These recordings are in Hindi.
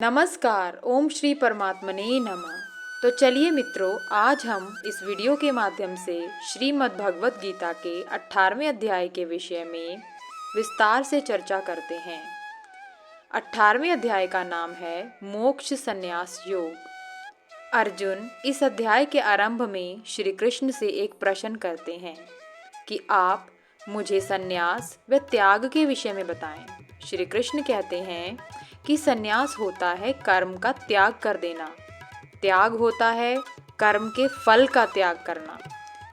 नमस्कार, ओम श्री परमात्मने नमः। तो चलिए मित्रों, आज हम इस वीडियो के माध्यम से श्रीमद् भगवत गीता के 18वें अध्याय के विषय में विस्तार से चर्चा करते हैं। 18वें अध्याय का नाम है मोक्ष संन्यास योग। अर्जुन इस अध्याय के आरंभ में श्री कृष्ण से एक प्रश्न करते हैं कि आप मुझे संन्यास व त्याग के विषय में बताएं। श्री कृष्ण कहते हैं कि संन्यास होता है कर्म का त्याग कर देना, त्याग होता है कर्म के फल का त्याग करना।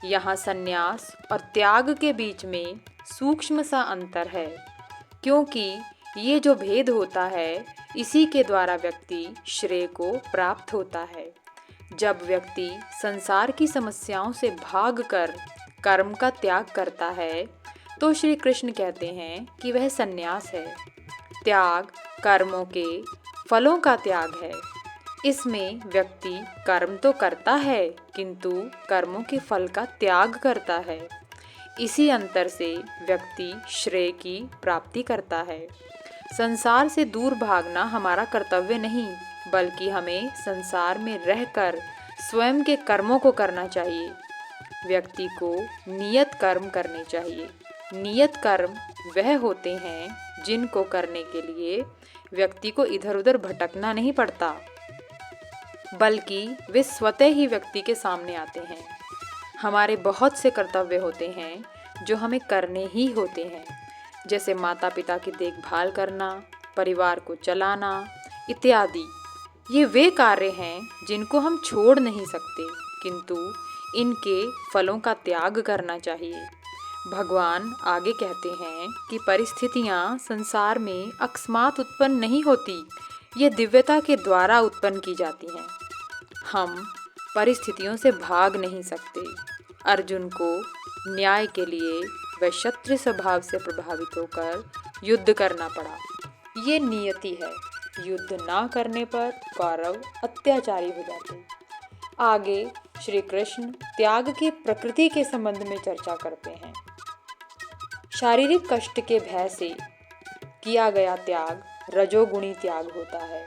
यहाँ संन्यास और त्याग के बीच में सूक्ष्म सा अंतर है, क्योंकि ये जो भेद होता है इसी के द्वारा व्यक्ति श्रेय को प्राप्त होता है। जब व्यक्ति संसार की समस्याओं से भागकर कर्म का त्याग करता है तो श्री कृष्ण कहते हैं कि वह संन्यास है। त्याग कर्मों के फलों का त्याग है। इसमें व्यक्ति कर्म तो करता है किंतु कर्मों के फल का त्याग करता है। इसी अंतर से व्यक्ति श्रेय की प्राप्ति करता है। संसार से दूर भागना हमारा कर्तव्य नहीं, बल्कि हमें संसार में रहकर स्वयं के कर्मों को करना चाहिए। व्यक्ति को नियत कर्म करने चाहिए। नियत कर्म वह होते हैं जिनको करने के लिए व्यक्ति को इधर उधर भटकना नहीं पड़ता, बल्कि वे स्वतः ही व्यक्ति के सामने आते हैं। हमारे बहुत से कर्तव्य होते हैं जो हमें करने ही होते हैं, जैसे माता पिता की देखभाल करना, परिवार को चलाना इत्यादि। ये वे कार्य हैं जिनको हम छोड़ नहीं सकते, किंतु इनके फलों का त्याग करना चाहिए। भगवान आगे कहते हैं कि परिस्थितियाँ संसार में अकस्मात उत्पन्न नहीं होती, ये दिव्यता के द्वारा उत्पन्न की जाती हैं। हम परिस्थितियों से भाग नहीं सकते। अर्जुन को न्याय के लिए वह क्षत्रिय स्वभाव से प्रभावित होकर युद्ध करना पड़ा। ये नियति है। युद्ध ना करने पर कौरव अत्याचारी हो जाते। आगे श्री कृष्ण त्याग की प्रकृति के संबंध में चर्चा करते हैं। शारीरिक कष्ट के भय से किया गया त्याग रजोगुणी त्याग होता है।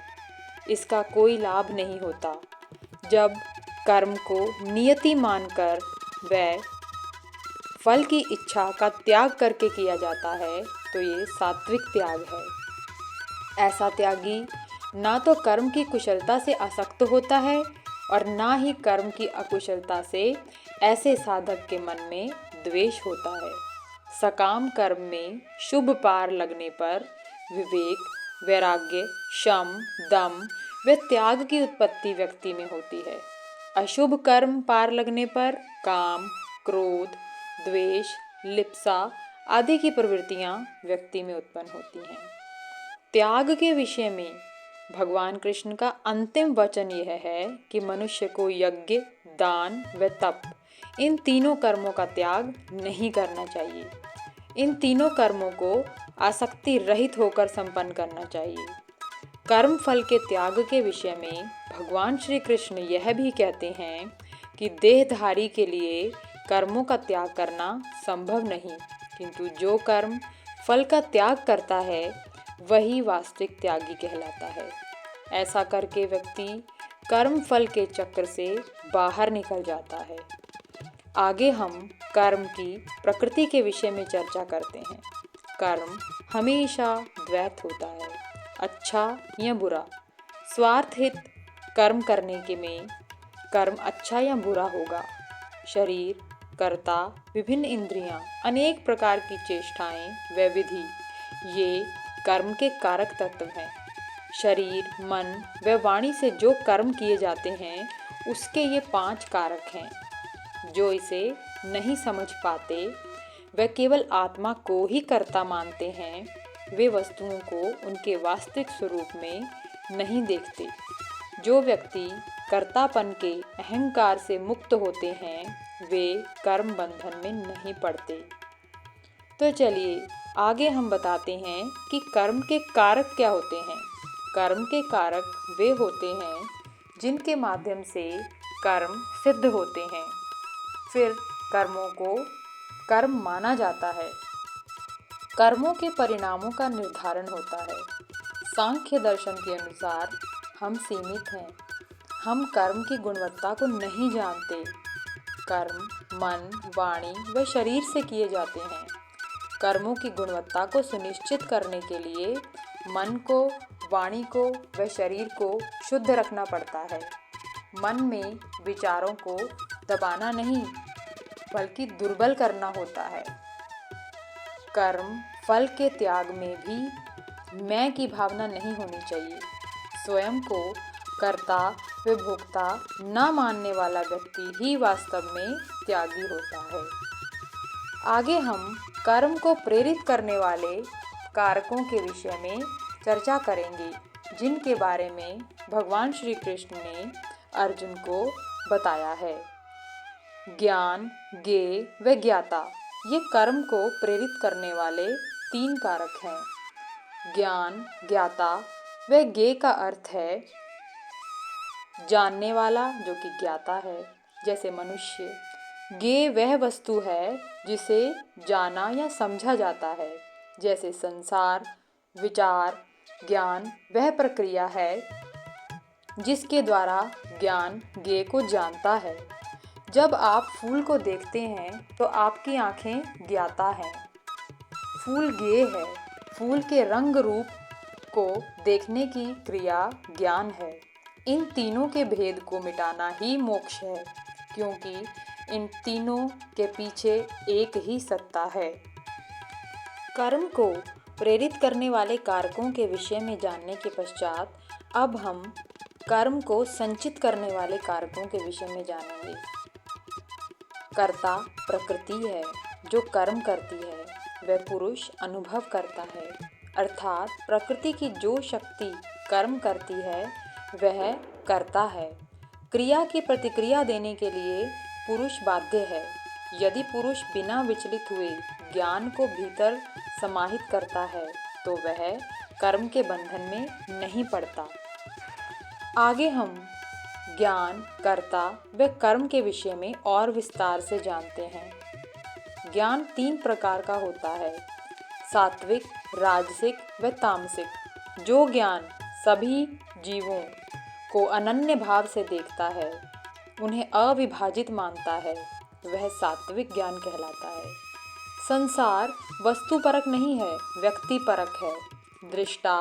इसका कोई लाभ नहीं होता। जब कर्म को नियति मानकर वह फल की इच्छा का त्याग करके किया जाता है तो ये सात्विक त्याग है। ऐसा त्यागी ना तो कर्म की कुशलता से आसक्त होता है और ना ही कर्म की अकुशलता से ऐसे साधक के मन में द्वेष होता है। सकाम कर्म में शुभ पार लगने पर विवेक, वैराग्य, शम, दम व त्याग की उत्पत्ति व्यक्ति में होती है। अशुभ कर्म पार लगने पर काम, क्रोध, द्वेष, लिप्सा आदि की प्रवृत्तियां व्यक्ति में उत्पन्न होती हैं। त्याग के विषय में भगवान कृष्ण का अंतिम वचन यह है कि मनुष्य को यज्ञ, दान व तप इन तीनों कर्मों का त्याग नहीं करना चाहिए। इन तीनों कर्मों को आसक्ति रहित होकर संपन्न करना चाहिए। कर्म फल के त्याग के विषय में भगवान श्री कृष्ण यह भी कहते हैं कि देहधारी के लिए कर्मों का त्याग करना संभव नहीं, किंतु जो कर्म फल का त्याग करता है वही वास्तविक त्यागी कहलाता है। ऐसा करके व्यक्ति कर्म फल के चक्र से बाहर निकल जाता है। आगे हम कर्म की प्रकृति के विषय में चर्चा करते हैं। कर्म हमेशा द्वैत होता है, अच्छा या बुरा। स्वार्थ हित कर्म करने के में कर्म अच्छा या बुरा होगा। शरीर, कर्ता, विभिन्न इंद्रियां, अनेक प्रकार की चेष्टाएं व विधि ये कर्म के कारक तत्व हैं। शरीर, मन व वाणी से जो कर्म किए जाते हैं उसके ये 5 कारक हैं। जो इसे नहीं समझ पाते वे केवल आत्मा को ही कर्ता मानते हैं। वे वस्तुओं को उनके वास्तविक स्वरूप में नहीं देखते। जो व्यक्ति कर्तापन के अहंकार से मुक्त होते हैं वे कर्म बंधन में नहीं पड़ते। तो चलिए आगे हम बताते हैं कि कर्म के कारक क्या होते हैं। कर्म के कारक वे होते हैं जिनके माध्यम से कर्म सिद्ध होते हैं। फिर कर्मों को कर्म माना जाता है। कर्मों के परिणामों का निर्धारण होता है। सांख्य दर्शन के अनुसार हम सीमित हैं। हम कर्म की गुणवत्ता को नहीं जानते। कर्म मन, वाणी व शरीर से किए जाते हैं। कर्मों की गुणवत्ता को सुनिश्चित करने के लिए मन को, वाणी को व शरीर को शुद्ध रखना पड़ता है। मन में विचारों को दबाना नहीं, बल्कि दुर्बल करना होता है। कर्म फल के त्याग में भी मैं की भावना नहीं होनी चाहिए। स्वयं को कर्ता व भोक्ता न मानने वाला व्यक्ति ही वास्तव में त्यागी होता है। आगे हम कर्म को प्रेरित करने वाले कारकों के विषय में चर्चा करेंगे, जिनके बारे में भगवान श्री कृष्ण ने अर्जुन को बताया है। ज्ञान, ज्ञेय व ज्ञाता, ये कर्म को प्रेरित करने वाले 3 कारक हैं। ज्ञान, ज्ञाता व ज्ञेय का अर्थ है जानने वाला, जो कि ज्ञाता है, जैसे मनुष्य। ज्ञेय वह वस्तु है जिसे जाना या समझा जाता है, जैसे संसार। विचार, ज्ञान वह प्रक्रिया है जिसके द्वारा ज्ञान ज्ञेय को जानता है। जब आप फूल को देखते हैं तो आपकी आंखें ज्ञाता हैं। फूल ज्ञेय है। फूल के रंग रूप को देखने की क्रिया ज्ञान है। इन तीनों के भेद को मिटाना ही मोक्ष है, क्योंकि इन तीनों के पीछे एक ही सत्ता है। कर्म को प्रेरित करने वाले कारकों के विषय में जानने के पश्चात अब हम कर्म को संचित करने वाले कारकों के विषय में जानेंगे। कर्ता प्रकृति है जो कर्म करती है, वह पुरुष अनुभव करता है, अर्थात प्रकृति की जो शक्ति कर्म करती है वह कर्ता है। क्रिया की प्रतिक्रिया देने के लिए पुरुष बाध्य है। यदि पुरुष बिना विचलित हुए ज्ञान को भीतर समाहित करता है तो वह कर्म के बंधन में नहीं पड़ता। आगे हम ज्ञान, कर्ता व कर्म के विषय में और विस्तार से जानते हैं। ज्ञान 3 प्रकार का होता है, सात्विक, राजसिक व तामसिक। जो ज्ञान सभी जीवों को अनन्य भाव से देखता है, उन्हें अविभाजित मानता है, वह सात्विक ज्ञान कहलाता है। संसार वस्तुपरक नहीं है, व्यक्तिपरक है। दृष्टा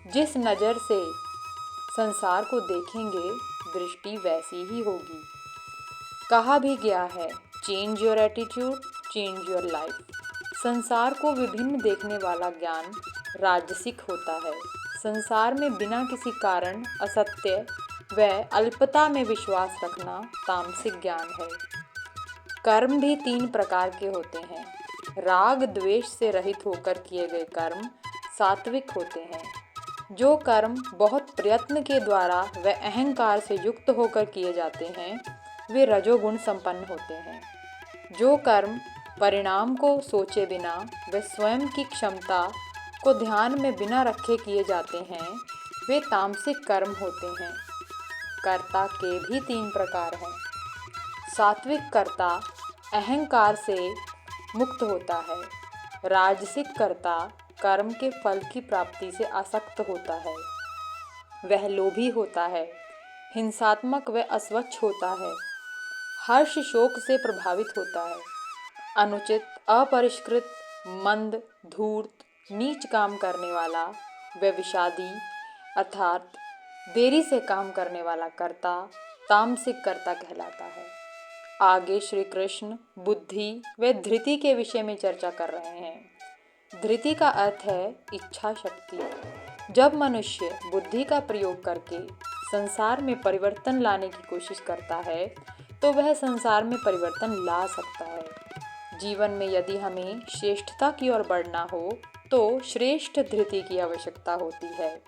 जिस नज़र से संसार को देखेंगे, दृष्टि वैसी ही होगी। कहा भी गया है, change your attitude, change your life. संसार को विभिन्न देखने वाला ज्ञान राजसिक होता है। संसार में बिना किसी कारण असत्य व अल्पता में विश्वास रखना तामसिक ज्ञान है। कर्म भी 3 प्रकार के होते हैं। राग द्वेष से रहित होकर किए गए कर्म सात्विक होते हैं। जो कर्म बहुत प्रयत्न के द्वारा व अहंकार से युक्त होकर किए जाते हैं, वे रजोगुण संपन्न होते हैं। जो कर्म परिणाम को सोचे बिना व स्वयं की क्षमता को ध्यान में बिना रखे किए जाते हैं, वे तामसिक कर्म होते हैं। कर्ता के भी 3 प्रकार हैं। सात्विक कर्ता अहंकार से मुक्त होता है। राजसिक कर्ता कर्म के फल की प्राप्ति से आसक्त होता है। वह लोभी होता है, हिंसात्मक व अस्वच्छ होता है, हर्ष शोक से प्रभावित होता है, अनुचित, अपरिष्कृत, मंद, धूर्त, नीच काम करने वाला व विषादी अर्थात देरी से काम करने वाला कर्ता तामसिक कर्ता कहलाता है। आगे श्री कृष्ण बुद्धि व धृति के विषय में चर्चा कर रहे हैं। धृति का अर्थ है इच्छा शक्ति। जब मनुष्य बुद्धि का प्रयोग करके संसार में परिवर्तन लाने की कोशिश करता है तो वह संसार में परिवर्तन ला सकता है। जीवन में यदि हमें श्रेष्ठता की ओर बढ़ना हो तो श्रेष्ठ धृति की आवश्यकता होती है।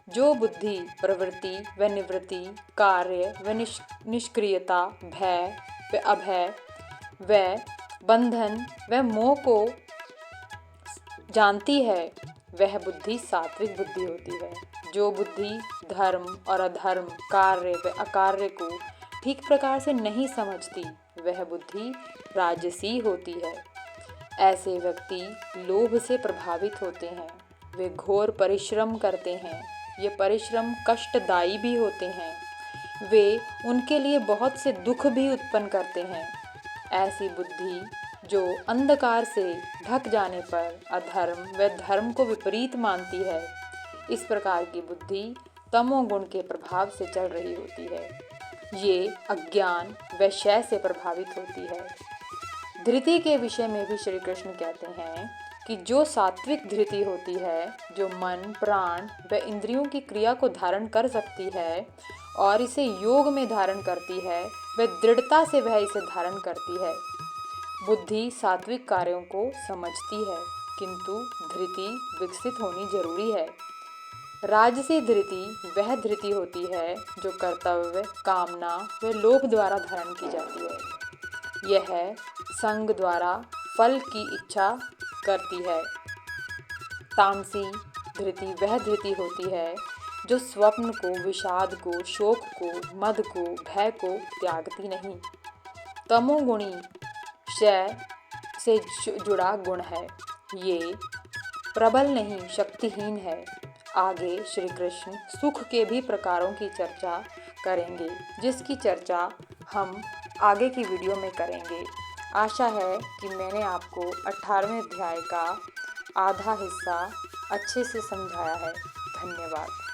जो बुद्धि, प्रवृत्ति व निवृत्ति, कार्य व निष्क्रियता, भय व अभय व बंधन व मोह को जानती है, वह बुद्धि सात्विक बुद्धि होती है। जो बुद्धि धर्म और अधर्म, कार्य व अकार्य को ठीक प्रकार से नहीं समझती, वह बुद्धि राजसी होती है। ऐसे व्यक्ति लोभ से प्रभावित होते हैं। वे घोर परिश्रम करते हैं, ये परिश्रम कष्टदायी भी होते हैं। वे उनके लिए बहुत से दुख भी उत्पन्न करते हैं। ऐसी बुद्धि जो अंधकार से ढक जाने पर अधर्म व धर्म को विपरीत मानती है, इस प्रकार की बुद्धि तमोगुण के प्रभाव से चल रही होती है। ये अज्ञान व क्षय से प्रभावित होती है। धृति के विषय में भी श्री कृष्ण कहते हैं कि जो सात्विक धृति होती है, जो मन, प्राण व इंद्रियों की क्रिया को धारण कर सकती है और इसे योग में धारण करती है, वह दृढ़ता से वह इसे धारण करती है। बुद्धि सात्विक कार्यों को समझती है, किंतु धृति विकसित होनी जरूरी है। राजसी धृति वह धृति होती है जो कर्तव्य, कामना व लोभ द्वारा धारण की जाती है। यह संग द्वारा फल की इच्छा करती है। तामसी धृति वह धृति होती है जो स्वप्न को, विषाद को, शोक को, मद को, भय को त्यागती नहीं। तमोगुणी क्षय से जुड़ा गुण है। ये प्रबल नहीं, शक्तिहीन है। आगे श्री कृष्ण सुख के भी प्रकारों की चर्चा करेंगे, जिसकी चर्चा हम आगे की वीडियो में करेंगे। आशा है कि मैंने आपको 18वें अध्याय का आधा हिस्सा अच्छे से समझाया है। धन्यवाद।